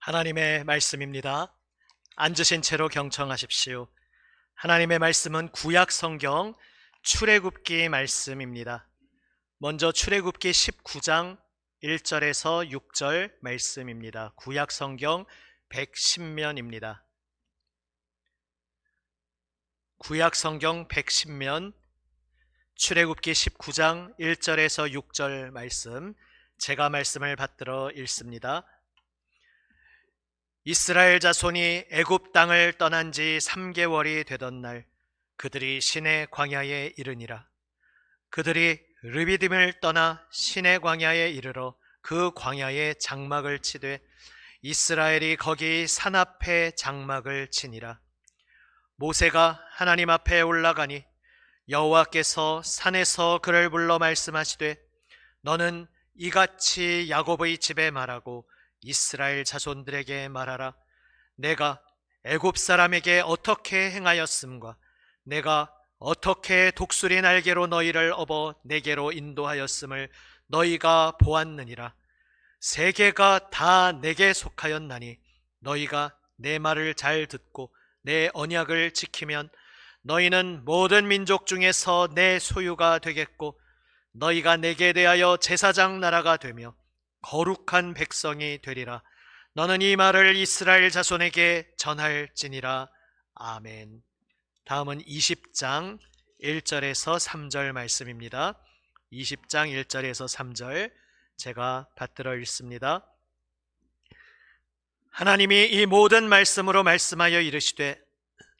하나님의 말씀입니다. 앉으신 채로 경청하십시오. 하나님의 말씀은 구약 성경 출애굽기 말씀입니다. 먼저 출애굽기 19장 1절에서 6절 말씀입니다. 구약 성경 110면입니다. 구약 성경 110면 출애굽기 19장 1절에서 6절 말씀, 제가 말씀을 받들어 읽습니다. 이스라엘 자손이 애굽 땅을 떠난 지 3개월이 되던 날 그들이 시내 광야에 이르니라. 그들이 르비딤을 떠나 시내 광야에 이르러 그 광야에 장막을 치되 이스라엘이 거기 산 앞에 장막을 치니라. 모세가 하나님 앞에 올라가니 여호와께서 산에서 그를 불러 말씀하시되 너는 이같이 야곱의 집에 말하고 이스라엘 자손들에게 말하라. 내가 애굽 사람에게 어떻게 행하였음과 내가 어떻게 독수리 날개로 너희를 업어 내게로 인도하였음을 너희가 보았느니라. 세계가 다 내게 속하였나니 너희가 내 말을 잘 듣고 내 언약을 지키면 너희는 모든 민족 중에서 내 소유가 되겠고 너희가 내게 대하여 제사장 나라가 되며 거룩한 백성이 되리라. 너는 이 말을 이스라엘 자손에게 전할지니라. 아멘. 다음은 20장 1절에서 3절 말씀입니다. 20장 1절에서 3절 제가 받들어 읽습니다. 하나님이 이 모든 말씀으로 말씀하여 이르시되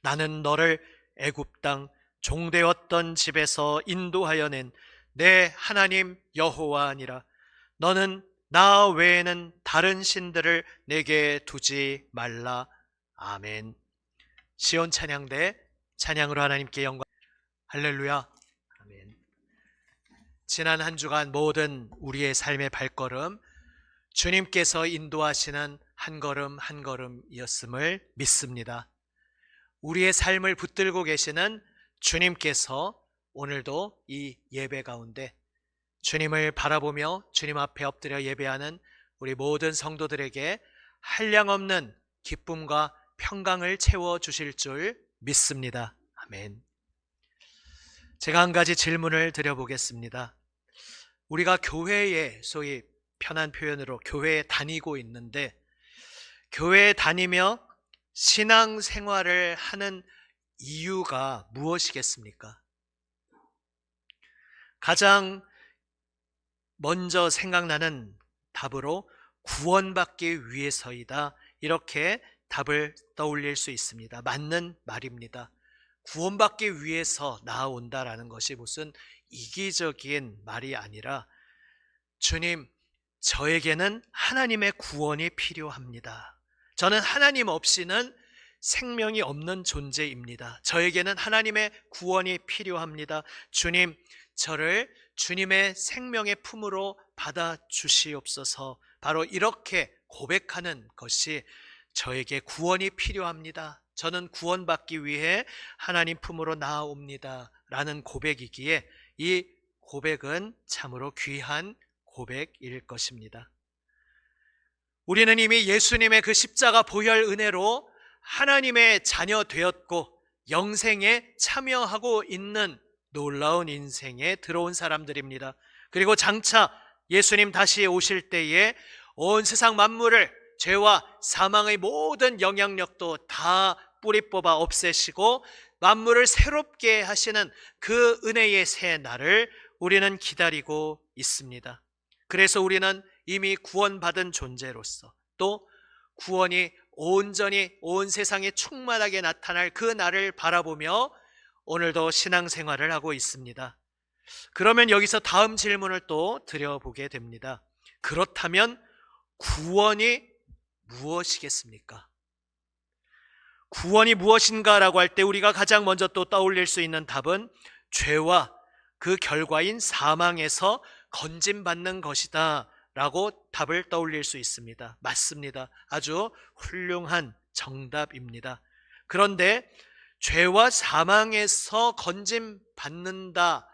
나는 너를 애굽 땅 종되었던 집에서 인도하여 낸 내 하나님 여호와니라. 너는 나 외에는 다른 신들을 내게 두지 말라. 아멘. 시온 찬양대 찬양으로 하나님께 영광. 할렐루야. 아멘. 지난 한 주간 모든 우리의 삶의 발걸음 주님께서 인도하시는 한 걸음 한 걸음이었음을 믿습니다. 우리의 삶을 붙들고 계시는 주님께서 오늘도 이 예배 가운데 주님을 바라보며 주님 앞에 엎드려 예배하는 우리 모든 성도들에게 한량없는 기쁨과 평강을 채워주실 줄 믿습니다. 아멘. 제가 한 가지 질문을 드려보겠습니다. 우리가 교회에, 소위 편한 표현으로 교회에 다니고 있는데 교회에 다니며 신앙생활을 하는 이유가 무엇이겠습니까? 가장 먼저 생각나는 답으로 구원받기 위해서이다, 이렇게 답을 떠올릴 수 있습니다. 맞는 말입니다. 구원받기 위해서 나아온다라는 것이 무슨 이기적인 말이 아니라 주님, 저에게는 하나님의 구원이 필요합니다. 저는 하나님 없이는 생명이 없는 존재입니다. 저에게는 하나님의 구원이 필요합니다. 주님, 저를 주님의 생명의 품으로 받아주시옵소서. 바로 이렇게 고백하는 것이 저에게 구원이 필요합니다. 저는 구원받기 위해 하나님 품으로 나아옵니다. 라는 고백이기에 이 고백은 참으로 귀한 고백일 것입니다. 우리는 이미 예수님의 그 십자가 보혈 은혜로 하나님의 자녀 되었고 영생에 참여하고 있는 놀라운 인생에 들어온 사람들입니다. 그리고 장차 예수님 다시 오실 때에 온 세상 만물을 죄와 사망의 모든 영향력도 다 뿌리 뽑아 없애시고 만물을 새롭게 하시는 그 은혜의 새 날을 우리는 기다리고 있습니다. 그래서 우리는 이미 구원받은 존재로서 또 구원이 온전히 온 세상에 충만하게 나타날 그 날을 바라보며 오늘도 신앙생활을 하고 있습니다. 그러면 여기서 다음 질문을 또 드려보게 됩니다. 그렇다면 구원이 무엇이겠습니까? 구원이 무엇인가라고 할 때 우리가 가장 먼저 또 떠올릴 수 있는 답은 죄와 그 결과인 사망에서 건짐받는 것이다 라고 답을 떠올릴 수 있습니다. 맞습니다. 아주 훌륭한 정답입니다. 그런데 죄와 사망에서 건짐받는다만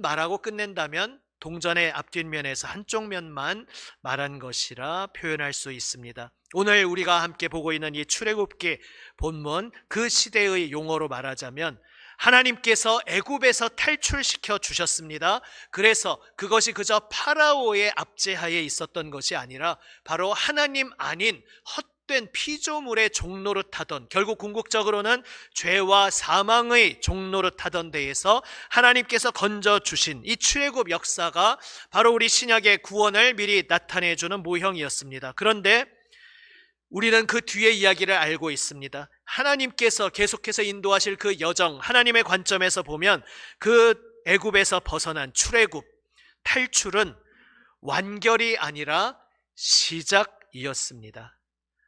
말하고 끝낸다면 동전의 앞뒷면에서 한쪽 면만 말한 것이라 표현할 수 있습니다. 오늘 우리가 함께 보고 있는 이 출애굽기 본문, 그 시대의 용어로 말하자면 하나님께서 애굽에서 탈출시켜 주셨습니다. 그래서 그것이 그저 파라오의 압제하에 있었던 것이 아니라 바로 하나님 아닌 헛된 피조물의 종노릇하던, 결국 궁극적으로는 죄와 사망의 종노릇하던 데에서 하나님께서 건져주신 이 출애굽 역사가 바로 우리 신약의 구원을 미리 나타내주는 모형이었습니다. 그런데 우리는 그 뒤의 이야기를 알고 있습니다. 하나님께서 계속해서 인도하실 그 여정, 하나님의 관점에서 보면 그 애굽에서 벗어난 출애굽, 탈출은 완결이 아니라 시작이었습니다.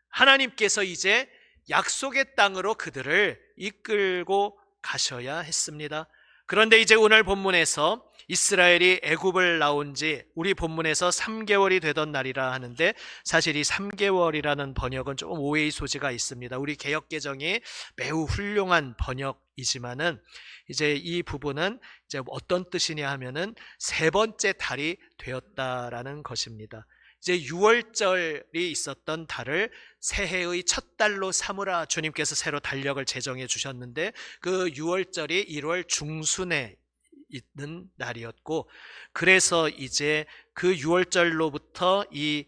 하나님께서 이제 약속의 땅으로 그들을 이끌고 가셔야 했습니다. 그런데 이제 오늘 본문에서 이스라엘이 애굽을 나온 지 우리 본문에서 3개월이 되던 날이라 하는데, 사실 이 3개월이라는 번역은 조금 오해의 소지가 있습니다. 우리 개역개정이 매우 훌륭한 번역이지만은 이제 이 부분은 이제 어떤 뜻이냐 하면은 세 번째 달이 되었다라는 것입니다. 이제 6월절이 있었던 달을 새해의 첫 달로 삼으라 주님께서 새로 달력을 제정해 주셨는데, 그 6월절이 1월 중순에 있는 날이었고, 그래서 이제 그 6월절로부터 이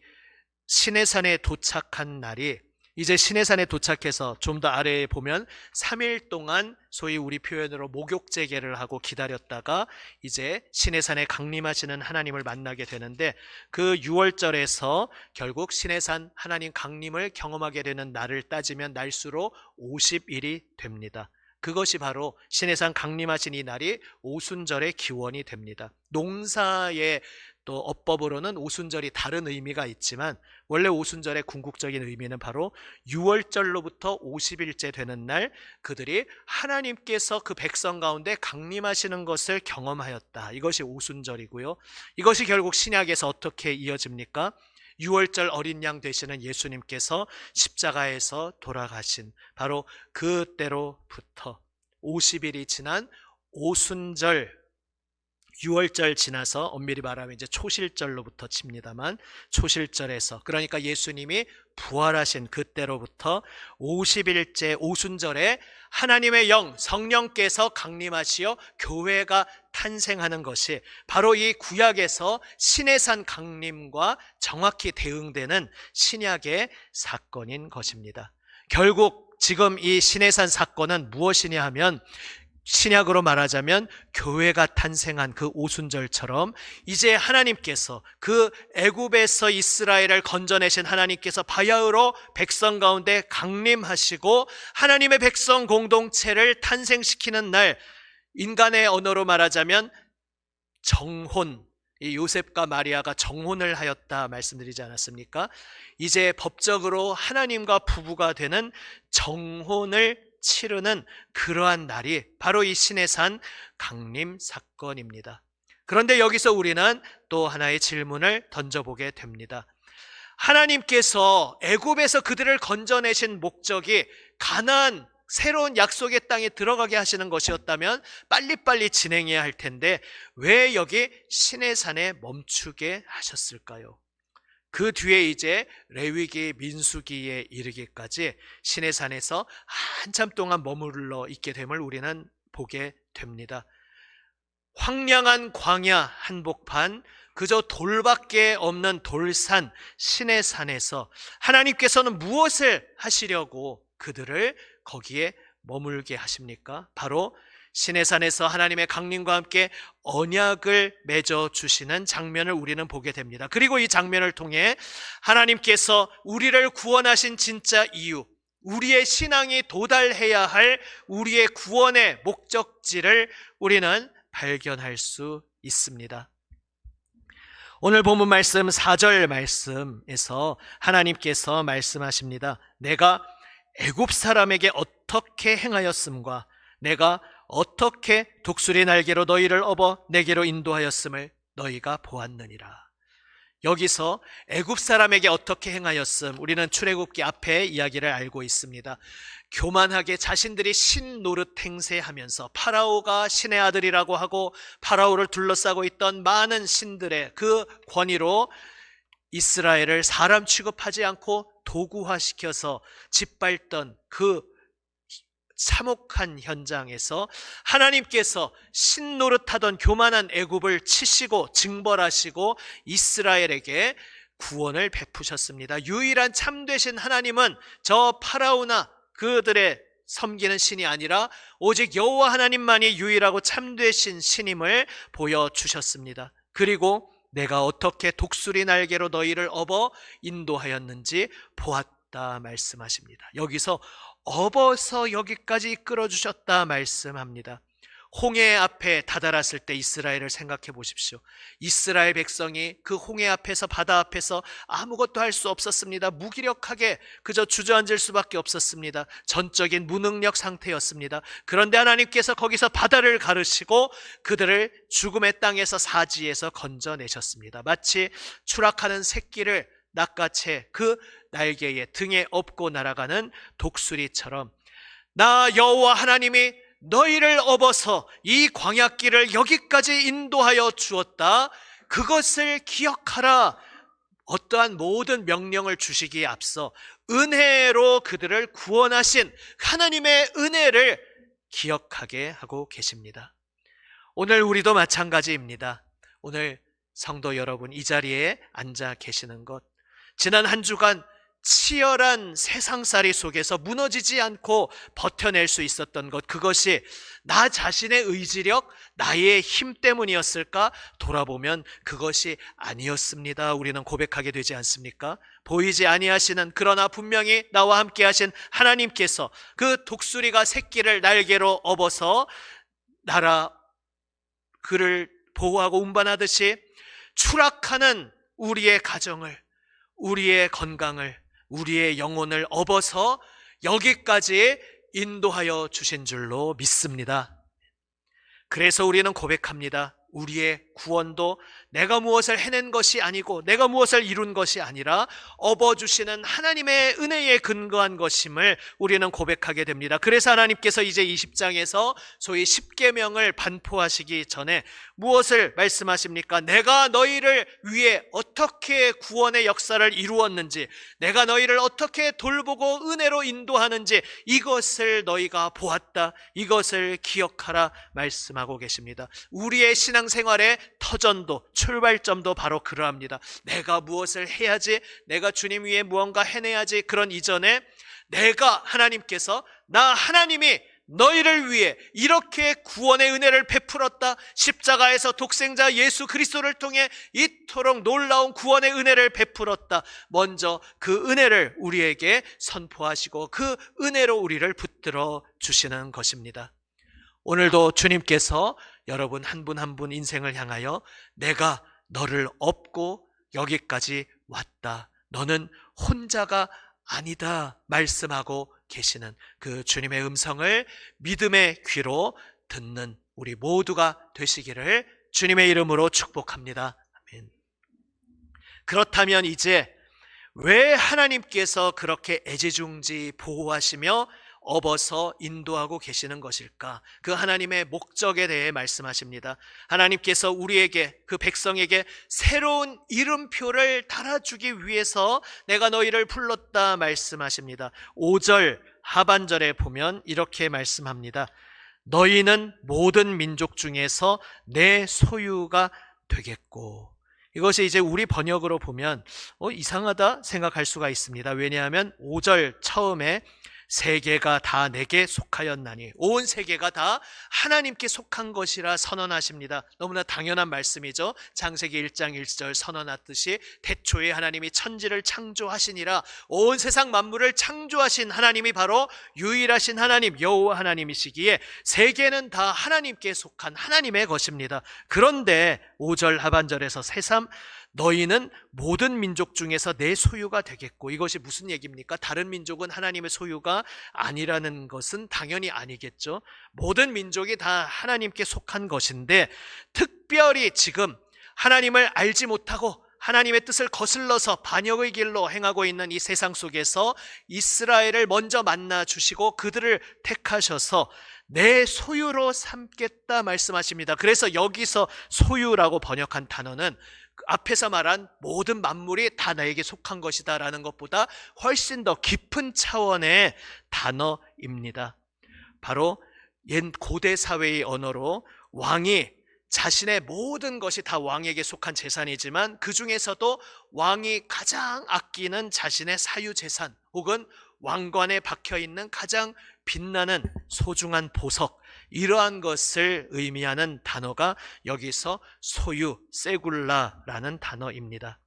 시내산에 도착한 날이, 이제 시내산에 도착해서 좀 더 아래에 보면 3일 동안 소위 우리 표현으로 목욕제계를 하고 기다렸다가 이제 시내산에 강림하시는 하나님을 만나게 되는데, 그 6월절에서 결국 시내산 하나님 강림을 경험하게 되는 날을 따지면 날수로 50일이 됩니다. 그것이 바로 시내산 강림하신 이 날이 오순절의 기원이 됩니다. 농사의 또 어법으로는 오순절이 다른 의미가 있지만 원래 오순절의 궁극적인 의미는 바로 6월절로부터 50일째 되는 날, 그들이 하나님께서 그 백성 가운데 강림하시는 것을 경험하였다. 이것이 오순절이고요. 이것이 결국 신약에서 어떻게 이어집니까? 6월절 어린 양 되시는 예수님께서 십자가에서 돌아가신 바로 그때로부터 50일이 지난 오순절, 6월절 지나서 엄밀히 말하면 이제 초실절로부터 칩니다만, 초실절에서, 그러니까 예수님이 부활하신 그때로부터 50일째 오순절에 하나님의 영 성령께서 강림하시어 교회가 탄생하는 것이 바로 이 구약에서 시내산 강림과 정확히 대응되는 신약의 사건인 것입니다. 결국 지금 이 시내산 사건은 무엇이냐 하면, 신약으로 말하자면 교회가 탄생한 그 오순절처럼 이제 하나님께서 그 애굽에서 이스라엘을 건져내신 하나님께서 바야흐로 백성 가운데 강림하시고 하나님의 백성 공동체를 탄생시키는 날, 인간의 언어로 말하자면 정혼, 이 요셉과 마리아가 정혼을 하였다 말씀드리지 않았습니까? 이제 법적으로 하나님과 부부가 되는 정혼을 치르는 그러한 날이 바로 이 시내산 강림 사건입니다. 그런데 여기서 우리는 또 하나의 질문을 던져보게 됩니다. 하나님께서 애굽에서 그들을 건져내신 목적이 가나안 새로운 약속의 땅에 들어가게 하시는 것이었다면 빨리빨리 진행해야 할 텐데 왜 여기 시내산에 멈추게 하셨을까요? 그 뒤에 이제 레위기, 민수기에 이르기까지 시내산에서 한참 동안 머물러 있게 됨을 우리는 보게 됩니다. 황량한 광야 한복판, 그저 돌밖에 없는 돌산 시내산에서 하나님께서는 무엇을 하시려고 그들을 거기에 머물게 하십니까? 바로 시내산에서 하나님의 강림과 함께 언약을 맺어 주시는 장면을 우리는 보게 됩니다. 그리고 이 장면을 통해 하나님께서 우리를 구원하신 진짜 이유, 우리의 신앙이 도달해야 할 우리의 구원의 목적지를 우리는 발견할 수 있습니다. 오늘 본문 말씀 4절 말씀에서 하나님께서 말씀하십니다. 내가 애굽 사람에게 어떻게 행하였음과 내가 어떻게 독수리 날개로 너희를 업어 내게로 인도하였음을 너희가 보았느니라. 여기서 애굽 사람에게 어떻게 행하였음, 우리는 출애굽기 앞에 이야기를 알고 있습니다. 교만하게 자신들이 신 노릇 행세하면서 파라오가 신의 아들이라고 하고 파라오를 둘러싸고 있던 많은 신들의 그 권위로 이스라엘을 사람 취급하지 않고 도구화시켜서 짓밟던 그 참혹한 현장에서 하나님께서 신노릇하던 교만한 애굽을 치시고 징벌하시고 이스라엘에게 구원을 베푸셨습니다. 유일한 참되신 하나님은 저 파라오나 그들의 섬기는 신이 아니라 오직 여호와 하나님만이 유일하고 참되신 신임을 보여주셨습니다. 그리고 내가 어떻게 독수리 날개로 너희를 업어 인도하였는지 보았다 말씀하십니다. 여기서 업어서 여기까지 이끌어주셨다 말씀합니다. 홍해 앞에 다다랐을 때 이스라엘을 생각해 보십시오. 이스라엘 백성이 그 홍해 앞에서, 바다 앞에서 아무것도 할 수 없었습니다. 무기력하게 그저 주저앉을 수밖에 없었습니다. 전적인 무능력 상태였습니다. 그런데 하나님께서 거기서 바다를 가르시고 그들을 죽음의 땅에서, 사지에서 건져내셨습니다. 마치 추락하는 새끼를 낚아채 그 날개에 등에 업고 날아가는 독수리처럼 나 여호와 하나님이 너희를 업어서 이 광야길을 여기까지 인도하여 주었다. 그것을 기억하라. 어떠한 모든 명령을 주시기에 앞서 은혜로 그들을 구원하신 하나님의 은혜를 기억하게 하고 계십니다. 오늘 우리도 마찬가지입니다. 오늘 성도 여러분, 이 자리에 앉아 계시는 것, 지난 한 주간 치열한 세상살이 속에서 무너지지 않고 버텨낼 수 있었던 것, 그것이 나 자신의 의지력, 나의 힘 때문이었을까? 돌아보면 그것이 아니었습니다. 우리는 고백하게 되지 않습니까? 보이지 아니하시는, 그러나 분명히 나와 함께 하신 하나님께서 그 독수리가 새끼를 날개로 업어서 그를 보호하고 운반하듯이 추락하는 우리의 가정을, 우리의 건강을, 우리의 영혼을 업어서 여기까지 인도하여 주신 줄로 믿습니다. 그래서 우리는 고백합니다. 우리의 구원도 내가 무엇을 해낸 것이 아니고 내가 무엇을 이룬 것이 아니라 업어주시는 하나님의 은혜에 근거한 것임을 우리는 고백하게 됩니다. 그래서 하나님께서 이제 20장에서 소위 십계명을 반포하시기 전에 무엇을 말씀하십니까? 내가 너희를 위해 어떻게 구원의 역사를 이루었는지, 내가 너희를 어떻게 돌보고 은혜로 인도하는지 이것을 너희가 보았다, 이것을 기억하라 말씀하고 계십니다. 우리의 신앙생활의 터전도, 출발점도 바로 그러합니다. 내가 무엇을 해야지, 내가 주님 위에 무언가 해내야지, 그런 이전에 내가, 하나님께서, 나 하나님이 너희를 위해 이렇게 구원의 은혜를 베풀었다, 십자가에서 독생자 예수 그리스도를 통해 이토록 놀라운 구원의 은혜를 베풀었다, 먼저 그 은혜를 우리에게 선포하시고 그 은혜로 우리를 붙들어 주시는 것입니다. 오늘도 주님께서 여러분 한 분 한 분 인생을 향하여 내가 너를 업고 여기까지 왔다, 너는 혼자가 아니다 말씀하고 계시는 그 주님의 음성을 믿음의 귀로 듣는 우리 모두가 되시기를 주님의 이름으로 축복합니다. 아멘. 그렇다면 이제 왜 하나님께서 그렇게 애지중지 보호하시며 업어서 인도하고 계시는 것일까? 그 하나님의 목적에 대해 말씀하십니다. 하나님께서 우리에게, 그 백성에게 새로운 이름표를 달아주기 위해서 내가 너희를 불렀다 말씀하십니다. 5절 하반절에 보면 이렇게 말씀합니다. 너희는 모든 민족 중에서 내 소유가 되겠고. 이것이 이제 우리 번역으로 보면 이상하다 생각할 수가 있습니다. 왜냐하면 5절 처음에 세계가 다 내게 속하였나니, 온 세계가 다 하나님께 속한 것이라 선언하십니다. 너무나 당연한 말씀이죠. 창세기 1장 1절 선언하듯이 태초에 하나님이 천지를 창조하시니라. 온 세상 만물을 창조하신 하나님이 바로 유일하신 하나님 여호와 하나님이시기에 세계는 다 하나님께 속한 하나님의 것입니다. 그런데 5절 하반절에서 새삼 너희는 모든 민족 중에서 내 소유가 되겠고, 이것이 무슨 얘기입니까? 다른 민족은 하나님의 소유가 아니라는 것은 당연히 아니겠죠. 모든 민족이 다 하나님께 속한 것인데, 특별히 지금 하나님을 알지 못하고 하나님의 뜻을 거슬러서 반역의 길로 행하고 있는 이 세상 속에서 이스라엘을 먼저 만나 주시고 그들을 택하셔서 내 소유로 삼겠다 말씀하십니다. 그래서 여기서 소유라고 번역한 단어는 앞에서 말한 모든 만물이 다 나에게 속한 것이다 라는 것보다 훨씬 더 깊은 차원의 단어입니다. 바로 옛 고대 사회의 언어로 왕이 자신의 모든 것이 다 왕에게 속한 재산이지만 그 중에서도 왕이 가장 아끼는 자신의 사유재산 혹은 왕관에 박혀있는 가장 빛나는 소중한 보석, 이러한 것을 의미하는 단어가 여기서 소유, 세굴라라는 단어입니다.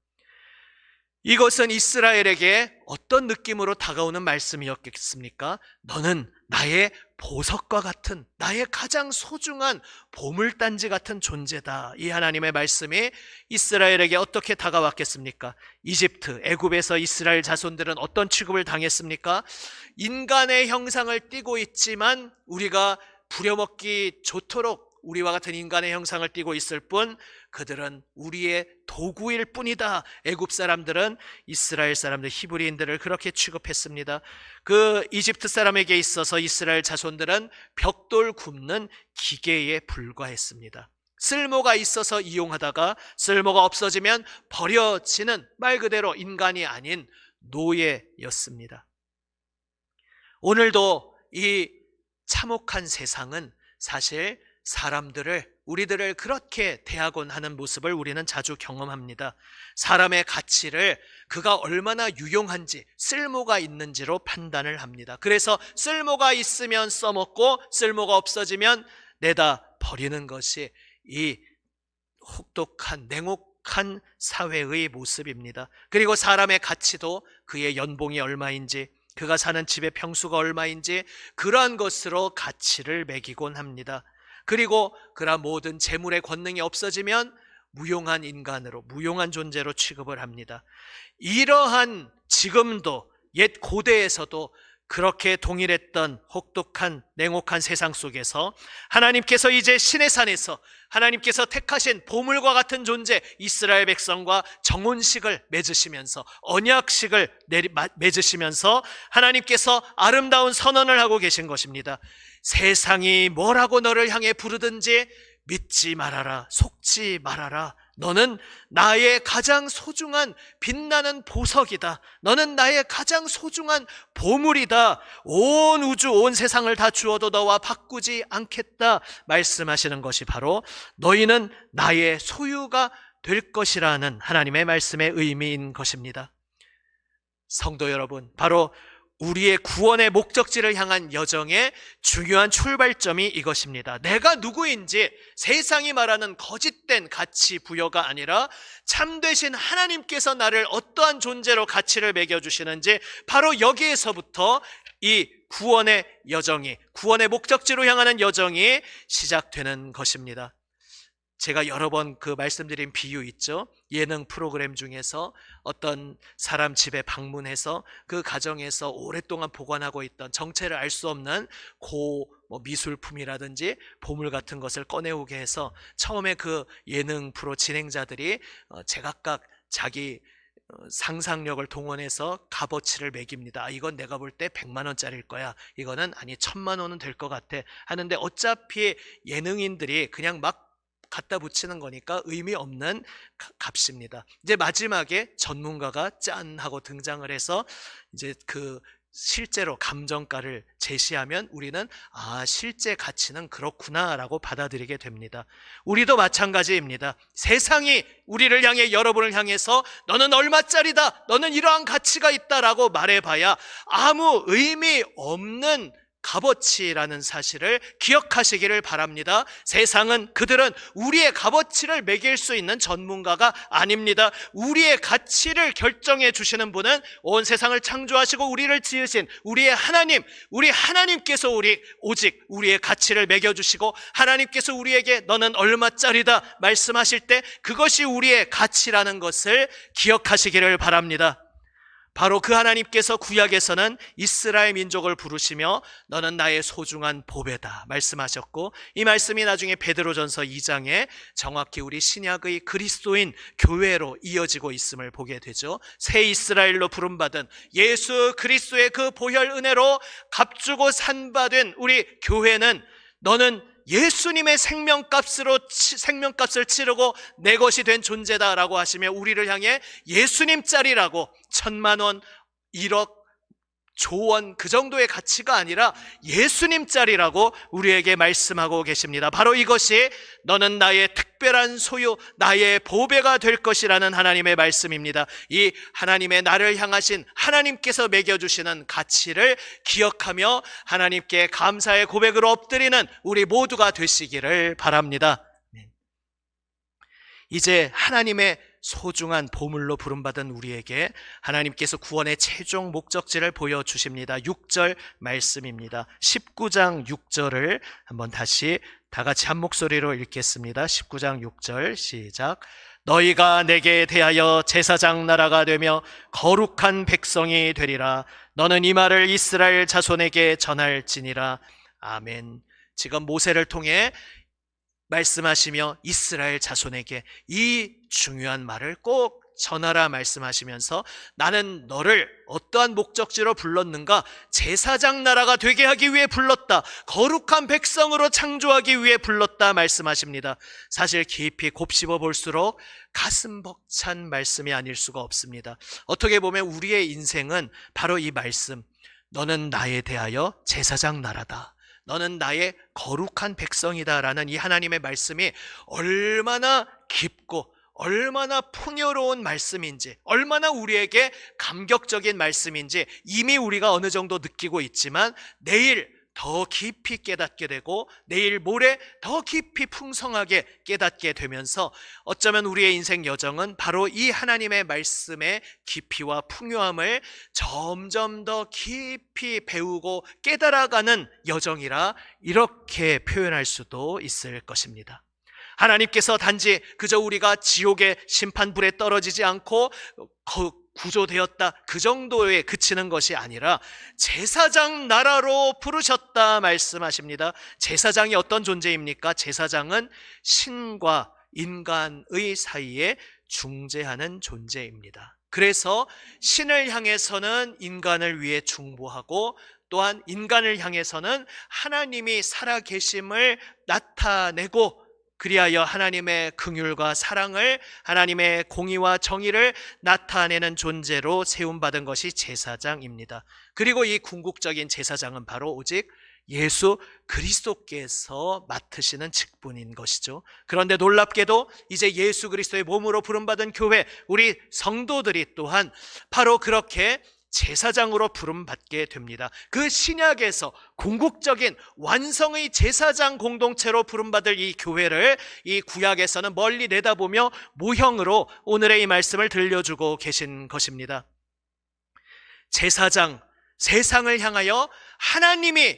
이것은 이스라엘에게 어떤 느낌으로 다가오는 말씀이었겠습니까? 너는 나의 보석과 같은, 나의 가장 소중한 보물단지 같은 존재다. 이 하나님의 말씀이 이스라엘에게 어떻게 다가왔겠습니까? 이집트, 애굽에서 이스라엘 자손들은 어떤 취급을 당했습니까? 인간의 형상을 띠고 있지만 우리가 부려먹기 좋도록 우리와 같은 인간의 형상을 띠고 있을 뿐 그들은 우리의 도구일 뿐이다. 애굽 사람들은 이스라엘 사람들, 히브리인들을 그렇게 취급했습니다. 그 이집트 사람에게 있어서 이스라엘 자손들은 벽돌 굽는 기계에 불과했습니다. 쓸모가 있어서 이용하다가 쓸모가 없어지면 버려지는, 말 그대로 인간이 아닌 노예였습니다. 오늘도 이 참혹한 세상은 사실 우리들을 그렇게 대하곤 하는 모습을 우리는 자주 경험합니다. 사람의 가치를 그가 얼마나 유용한지, 쓸모가 있는지로 판단을 합니다. 그래서 쓸모가 있으면 써먹고 쓸모가 없어지면 내다 버리는 것이 이 혹독한, 냉혹한 사회의 모습입니다. 그리고 사람의 가치도 그의 연봉이 얼마인지, 그가 사는 집의 평수가 얼마인지 그러한 것으로 가치를 매기곤 합니다. 그리고 그러한 모든 재물의 권능이 없어지면 무용한 인간으로, 무용한 존재로 취급을 합니다. 이러한 지금도 옛 고대에서도 그렇게 동일했던 혹독한 냉혹한 세상 속에서 하나님께서 이제 시내 산에서 하나님께서 택하신 보물과 같은 존재 이스라엘 백성과 정혼식을 맺으시면서, 언약식을 맺으시면서 하나님께서 아름다운 선언을 하고 계신 것입니다. 세상이 뭐라고 너를 향해 부르든지 믿지 말아라, 속지 말아라. 너는 나의 가장 소중한 빛나는 보석이다. 너는 나의 가장 소중한 보물이다. 온 우주, 온 세상을 다 주어도 너와 바꾸지 않겠다 말씀하시는 것이 바로 너희는 나의 소유가 될 것이라는 하나님의 말씀의 의미인 것입니다. 성도 여러분, 바로 우리의 구원의 목적지를 향한 여정의 중요한 출발점이 이것입니다. 내가 누구인지 세상이 말하는 거짓된 가치 부여가 아니라 참되신 하나님께서 나를 어떠한 존재로 가치를 매겨주시는지 바로 여기에서부터 이 구원의 여정이, 구원의 목적지로 향하는 여정이 시작되는 것입니다. 제가 여러 번 그 말씀드린 비유 있죠? 예능 프로그램 중에서 어떤 사람 집에 방문해서 그 가정에서 오랫동안 보관하고 있던 정체를 알 수 없는 미술품이라든지 보물 같은 것을 꺼내오게 해서 처음에 그 예능 프로 진행자들이 제각각 자기 상상력을 동원해서 값어치를 매깁니다. 이건 내가 볼 때 100만 원짜리일 거야. 이거는 아니 1000만 원은 될 것 같아. 하는데 어차피 예능인들이 그냥 막 갖다 붙이는 거니까 의미 없는 값입니다. 이제 마지막에 전문가가 짠 하고 등장을 해서 이제 그 실제로 감정가를 제시하면 우리는 실제 가치는 그렇구나라고 받아들이게 됩니다. 우리도 마찬가지입니다. 세상이 우리를 향해, 여러분을 향해서 너는 얼마짜리다, 너는 이러한 가치가 있다라고 말해봐야 아무 의미 없는 값어치라는 사실을 기억하시기를 바랍니다. 그들은 우리의 값어치를 매길 수 있는 전문가가 아닙니다. 우리의 가치를 결정해 주시는 분은 온 세상을 창조하시고 우리를 지으신 우리의 하나님, 우리 하나님께서 오직 우리의 가치를 매겨주시고 하나님께서 우리에게 너는 얼마짜리다 말씀하실 때 그것이 우리의 가치라는 것을 기억하시기를 바랍니다. 바로 그 하나님께서 구약에서는 이스라엘 민족을 부르시며 너는 나의 소중한 보배다 말씀하셨고, 이 말씀이 나중에 베드로전서 2장에 정확히 우리 신약의 그리스도인 교회로 이어지고 있음을 보게 되죠. 새 이스라엘로 부름받은 예수 그리스도의 그 보혈 은혜로 값주고 산바된 우리 교회는 너는 예수님의 생명값을 치르고 내 것이 된 존재다라고 하시며 우리를 향해 예수님짜리라고 1,000,000원, 1억, 조원 그 정도의 가치가 아니라 예수님짜리라고 우리에게 말씀하고 계십니다. 바로 이것이 너는 나의 특별한 소유, 나의 보배가 될 것이라는 하나님의 말씀입니다. 이 하나님의 나를 향하신 하나님께서 매겨주시는 가치를 기억하며 하나님께 감사의 고백으로 엎드리는 우리 모두가 되시기를 바랍니다. 이제 하나님의 소중한 보물로 부름받은 우리에게 하나님께서 구원의 최종 목적지를 보여주십니다. 6절 말씀입니다. 19장 6절을 한번 다시 다 같이 한 목소리로 읽겠습니다. 19장 6절 시작. 너희가 내게 대하여 제사장 나라가 되며 거룩한 백성이 되리라. 너는 이 말을 이스라엘 자손에게 전할지니라. 아멘. 지금 모세를 통해 말씀하시며 이스라엘 자손에게 이 중요한 말을 꼭 전하라 말씀하시면서 나는 너를 어떠한 목적지로 불렀는가? 제사장 나라가 되게 하기 위해 불렀다. 거룩한 백성으로 창조하기 위해 불렀다 말씀하십니다. 사실 깊이 곱씹어 볼수록 가슴 벅찬 말씀이 아닐 수가 없습니다. 어떻게 보면 우리의 인생은 바로 이 말씀, 너는 나에 대하여 제사장 나라다, 너는 나의 거룩한 백성이다 라는 이 하나님의 말씀이 얼마나 깊고 얼마나 풍요로운 말씀인지, 얼마나 우리에게 감격적인 말씀인지 이미 우리가 어느 정도 느끼고 있지만 내일 더 깊이 깨닫게 되고 내일 모레 더 깊이 풍성하게 깨닫게 되면서 어쩌면 우리의 인생 여정은 바로 이 하나님의 말씀의 깊이와 풍요함을 점점 더 깊이 배우고 깨달아가는 여정이라 이렇게 표현할 수도 있을 것입니다. 하나님께서 단지 그저 우리가 지옥의 심판불에 떨어지지 않고 구조되었다 그 정도에 그치는 것이 아니라 제사장 나라로 부르셨다 말씀하십니다. 제사장이 어떤 존재입니까? 제사장은 신과 인간의 사이에 중재하는 존재입니다. 그래서 신을 향해서는 인간을 위해 중보하고 또한 인간을 향해서는 하나님이 살아계심을 나타내고 그리하여 하나님의 긍휼과 사랑을, 하나님의 공의와 정의를 나타내는 존재로 세움받은 것이 제사장입니다. 그리고 이 궁극적인 제사장은 바로 오직 예수 그리스도께서 맡으시는 직분인 것이죠. 그런데 놀랍게도 이제 예수 그리스도의 몸으로 부름받은 교회, 우리 성도들이 또한 바로 그렇게 제사장으로 부름받게 됩니다. 그 신약에서 궁극적인 완성의 제사장 공동체로 부름받을 이 교회를 이 구약에서는 멀리 내다보며 모형으로 오늘의 이 말씀을 들려주고 계신 것입니다. 제사장, 세상을 향하여 하나님이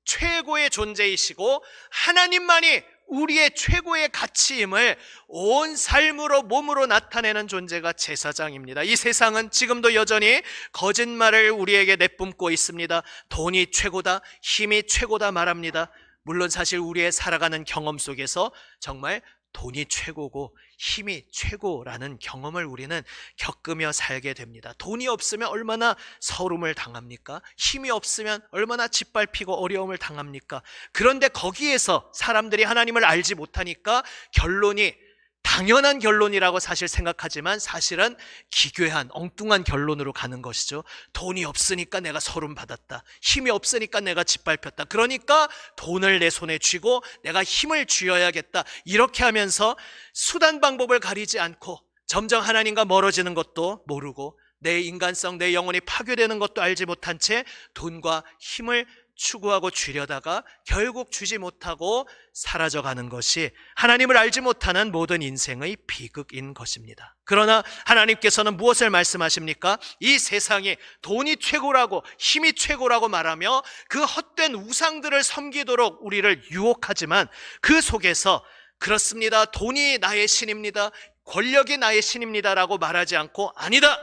최고의 존재이시고 하나님만이 우리의 최고의 가치임을 온 삶으로 몸으로 나타내는 존재가 제사장입니다. 이 세상은 지금도 여전히 거짓말을 우리에게 내뿜고 있습니다. 돈이 최고다, 힘이 최고다 말합니다. 물론 사실 우리의 살아가는 경험 속에서 정말 돈이 최고고 힘이 최고라는 경험을 우리는 겪으며 살게 됩니다. 돈이 없으면 얼마나 서름을 당합니까? 힘이 없으면 얼마나 짓밟히고 어려움을 당합니까? 그런데 거기에서 사람들이 하나님을 알지 못하니까 결론이 당연한 결론이라고 사실 생각하지만 사실은 기괴한 엉뚱한 결론으로 가는 것이죠. 돈이 없으니까 내가 서름 받았다. 힘이 없으니까 내가 짓밟혔다. 그러니까 돈을 내 손에 쥐고 내가 힘을 쥐어야겠다. 이렇게 하면서 수단 방법을 가리지 않고 점점 하나님과 멀어지는 것도 모르고 내 인간성, 내 영혼이 파괴되는 것도 알지 못한 채 돈과 힘을 추구하고 쥐려다가 결국 쥐지 못하고 사라져가는 것이 하나님을 알지 못하는 모든 인생의 비극인 것입니다. 그러나 하나님께서는 무엇을 말씀하십니까? 이 세상이 돈이 최고라고 힘이 최고라고 말하며 그 헛된 우상들을 섬기도록 우리를 유혹하지만 그 속에서 그렇습니다, 돈이 나의 신입니다, 권력이 나의 신입니다라고 말하지 않고 아니다,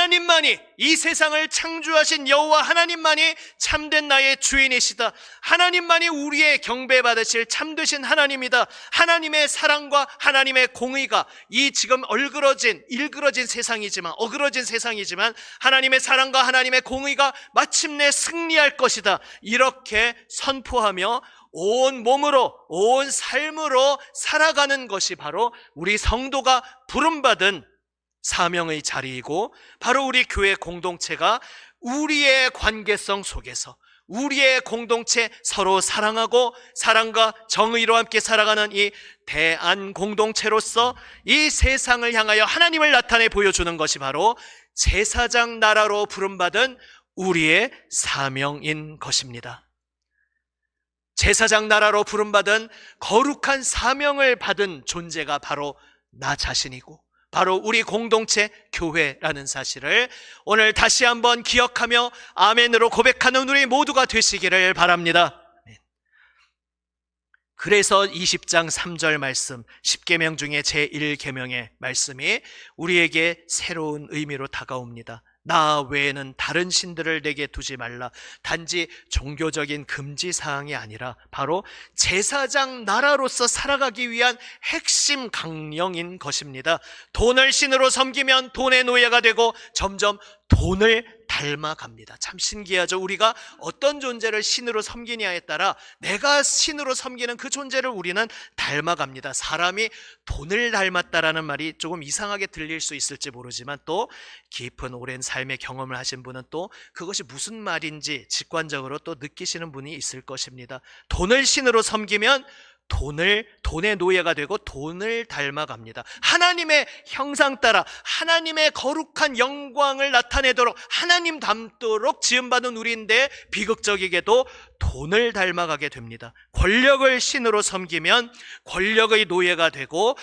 하나님만이, 이 세상을 창조하신 여호와 하나님만이 참된 나의 주인이시다. 하나님만이 우리의 경배받으실 참되신 하나님이다. 하나님의 사랑과 하나님의 공의가 이 지금 일그러진 세상이지만 하나님의 사랑과 하나님의 공의가 마침내 승리할 것이다. 이렇게 선포하며 온 몸으로, 온 삶으로 살아가는 것이 바로 우리 성도가 부름받은 사명의 자리이고, 바로 우리 교회 공동체가 우리의 관계성 속에서, 우리의 공동체 서로 사랑하고 사랑과 정의로 함께 살아가는 이 대안 공동체로서 이 세상을 향하여 하나님을 나타내 보여주는 것이 바로 제사장 나라로 부름받은 우리의 사명인 것입니다. 제사장 나라로 부름받은 거룩한 사명을 받은 존재가 바로 나 자신이고, 바로 우리 공동체 교회라는 사실을 오늘 다시 한번 기억하며 아멘으로 고백하는 우리 모두가 되시기를 바랍니다. 그래서 20장 3절 말씀, 10계명 중에 제1계명의 말씀이 우리에게 새로운 의미로 다가옵니다. 나 외에는 다른 신들을 내게 두지 말라. 단지 종교적인 금지사항이 아니라 바로 제사장 나라로서 살아가기 위한 핵심 강령인 것입니다. 돈을 신으로 섬기면 돈의 노예가 되고 점점 돈을 닮아갑니다. 참 신기하죠. 우리가 어떤 존재를 신으로 섬기냐에 따라 내가 신으로 섬기는 그 존재를 우리는 닮아갑니다. 사람이 돈을 닮았다라는 말이 조금 이상하게 들릴 수 있을지 모르지만, 또 깊은 오랜 삶의 경험을 하신 분은 또 그것이 무슨 말인지 직관적으로 또 느끼시는 분이 있을 것입니다. 돈을 신으로 섬기면 돈의 노예가 되고 돈을 닮아갑니다. 하나님의 형상 따라 하나님의 거룩한 영광을 나타내도록 하나님 닮도록 지음받은 우리인데, 비극적이게도 돈을 닮아가게 됩니다. 권력을 신으로 섬기면 권력의 노예가 되고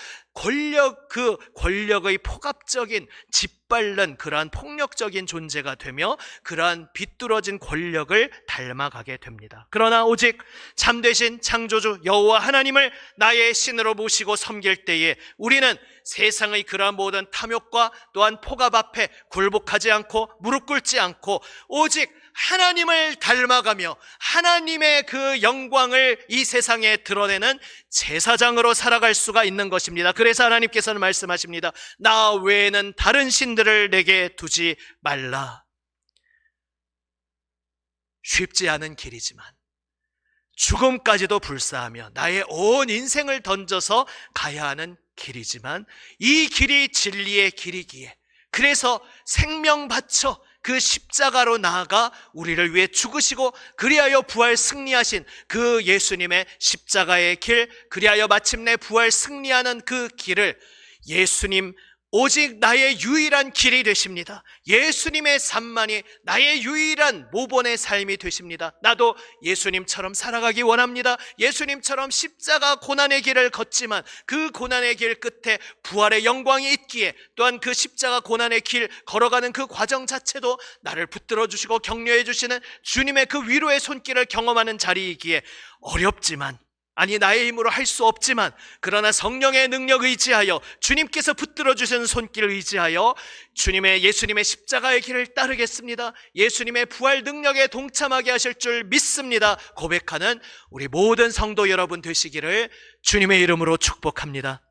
그 권력의 포갑적인 짓밟는 그러한 폭력적인 존재가 되며 그러한 비뚤어진 권력을 닮아가게 됩니다. 그러나 오직 참되신 창조주 여호와 하나님을 나의 신으로 모시고 섬길 때에 우리는 세상의 그러한 모든 탐욕과 또한 포갑 앞에 굴복하지 않고 무릎 꿇지 않고 오직 하나님을 닮아가며 하나님의 그 영광을 이 세상에 드러내는 제사장으로 살아갈 수가 있는 것입니다. 그래서 하나님께서는 말씀하십니다. 나 외에는 다른 신들을 내게 두지 말라. 쉽지 않은 길이지만, 죽음까지도 불사하며 나의 온 인생을 던져서 가야 하는 길이지만, 이 길이 진리의 길이기에, 그래서 생명 바쳐 그 십자가로 나아가 우리를 위해 죽으시고 그리하여 부활 승리하신 그 예수님의 십자가의 길, 그리하여 마침내 부활 승리하는 그 길을, 예수님 오직 나의 유일한 길이 되십니다. 예수님의 삶만이 나의 유일한 모본의 삶이 되십니다. 나도 예수님처럼 살아가기 원합니다. 예수님처럼 십자가 고난의 길을 걷지만 그 고난의 길 끝에 부활의 영광이 있기에, 또한 그 십자가 고난의 길 걸어가는 그 과정 자체도 나를 붙들어 주시고 격려해 주시는 주님의 그 위로의 손길을 경험하는 자리이기에, 어렵지만, 아니 나의 힘으로 할 수 없지만, 그러나 성령의 능력 의지하여 주님께서 붙들어 주시는 손길을 의지하여 예수님의 십자가의 길을 따르겠습니다. 예수님의 부활 능력에 동참하게 하실 줄 믿습니다. 고백하는 우리 모든 성도 여러분 되시기를 주님의 이름으로 축복합니다.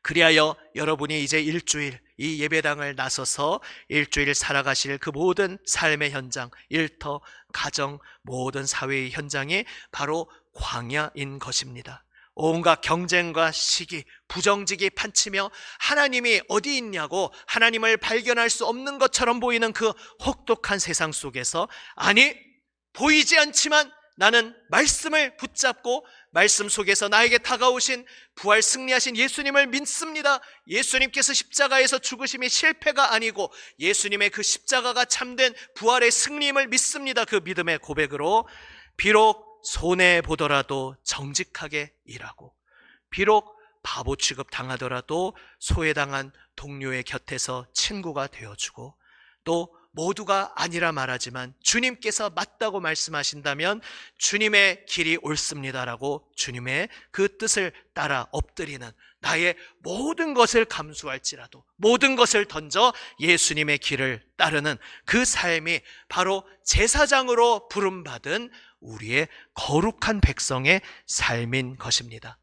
그리하여 여러분이 이제 일주일 이 예배당을 나서서 일주일 살아가실 그 모든 삶의 현장, 일터, 가정, 모든 사회의 현장이 바로 광야인 것입니다. 온갖 경쟁과 시기, 부정직이 판치며 하나님이 어디 있냐고 하나님을 발견할 수 없는 것처럼 보이는 그 혹독한 세상 속에서, 아니 보이지 않지만 나는 말씀을 붙잡고 말씀 속에서 나에게 다가오신 부활 승리하신 예수님을 믿습니다. 예수님께서 십자가에서 죽으심이 실패가 아니고 예수님의 그 십자가가 참된 부활의 승리임을 믿습니다. 그 믿음의 고백으로 비록 손해보더라도 정직하게 일하고, 비록 바보 취급 당하더라도 소외당한 동료의 곁에서 친구가 되어주고, 또 모두가 아니라 말하지만 주님께서 맞다고 말씀하신다면 주님의 길이 옳습니다라고 주님의 그 뜻을 따라 엎드리는, 나의 모든 것을 감수할지라도 모든 것을 던져 예수님의 길을 따르는 그 삶이 바로 제사장으로 부름받은 우리의 거룩한 백성의 삶인 것입니다.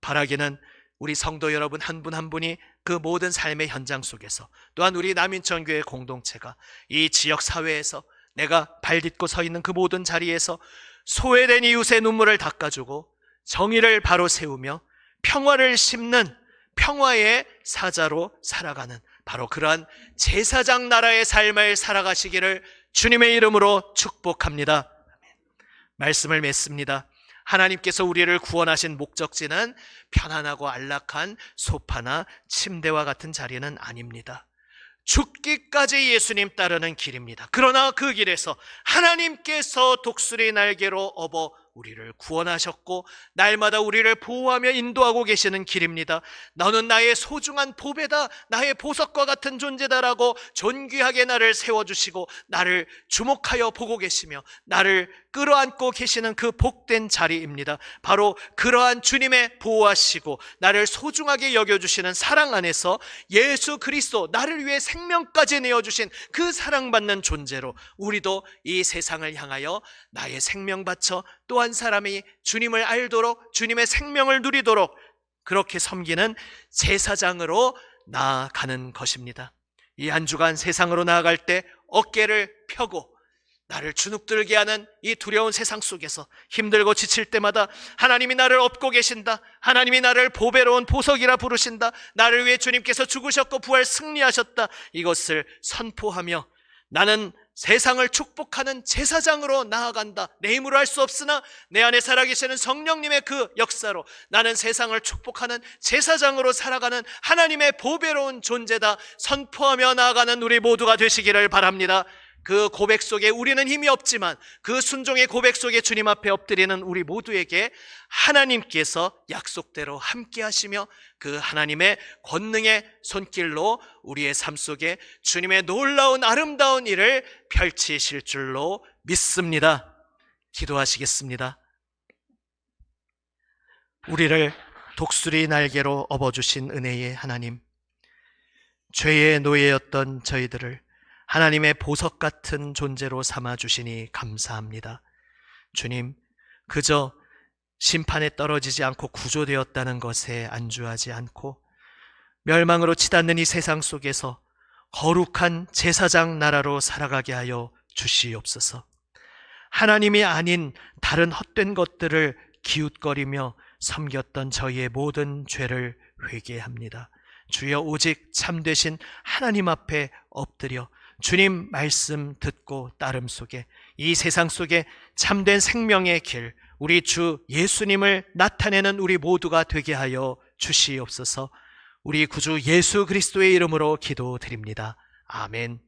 바라기는 우리 성도 여러분 한 분 한 분이 그 모든 삶의 현장 속에서, 또한 우리 남인천교회 공동체가 이 지역 사회에서 내가 발 딛고 서 있는 그 모든 자리에서 소외된 이웃의 눈물을 닦아주고 정의를 바로 세우며 평화를 심는 평화의 사자로 살아가는 바로 그러한 제사장 나라의 삶을 살아가시기를 주님의 이름으로 축복합니다. 말씀을 맺습니다. 하나님께서 우리를 구원하신 목적지는 편안하고 안락한 소파나 침대와 같은 자리는 아닙니다. 죽기까지 예수님 따르는 길입니다. 그러나 그 길에서 하나님께서 독수리 날개로 업어 우리를 구원하셨고 날마다 우리를 보호하며 인도하고 계시는 길입니다. 너는 나의 소중한 보배다, 나의 보석과 같은 존재다라고 존귀하게 나를 세워주시고 나를 주목하여 보고 계시며 나를 끌어안고 계시는 그 복된 자리입니다. 바로 그러한 주님의 보호하시고 나를 소중하게 여겨주시는 사랑 안에서 예수 그리스도, 나를 위해 생명까지 내어주신 그 사랑받는 존재로 우리도 이 세상을 향하여 나의 생명 바쳐 또 한 사람이 주님을 알도록 주님의 생명을 누리도록 그렇게 섬기는 제사장으로 나아가는 것입니다. 이 한 주간 세상으로 나아갈 때 어깨를 펴고 나를 주눅들게 하는 이 두려운 세상 속에서 힘들고 지칠 때마다 하나님이 나를 업고 계신다, 하나님이 나를 보배로운 보석이라 부르신다, 나를 위해 주님께서 죽으셨고 부활 승리하셨다, 이것을 선포하며 나는 세상을 축복하는 제사장으로 나아간다. 내 힘으로 할 수 없으나 내 안에 살아계시는 성령님의 그 역사로 나는 세상을 축복하는 제사장으로 살아가는 하나님의 보배로운 존재다 선포하며 나아가는 우리 모두가 되시기를 바랍니다. 그 고백 속에 우리는 힘이 없지만 그 순종의 고백 속에 주님 앞에 엎드리는 우리 모두에게 하나님께서 약속대로 함께 하시며 그 하나님의 권능의 손길로 우리의 삶 속에 주님의 놀라운 아름다운 일을 펼치실 줄로 믿습니다. 기도하시겠습니다. 우리를 독수리 날개로 업어주신 은혜의 하나님, 죄의 노예였던 저희들을 하나님의 보석 같은 존재로 삼아주시니 감사합니다. 주님, 그저 심판에 떨어지지 않고 구조되었다는 것에 안주하지 않고 멸망으로 치닫는 이 세상 속에서 거룩한 제사장 나라로 살아가게 하여 주시옵소서. 하나님이 아닌 다른 헛된 것들을 기웃거리며 섬겼던 저희의 모든 죄를 회개합니다. 주여, 오직 참되신 하나님 앞에 엎드려 주님 말씀 듣고 따름 속에 이 세상 속에 참된 생명의 길, 우리 주 예수님을 나타내는 우리 모두가 되게 하여 주시옵소서. 우리 구주 예수 그리스도의 이름으로 기도드립니다. 아멘.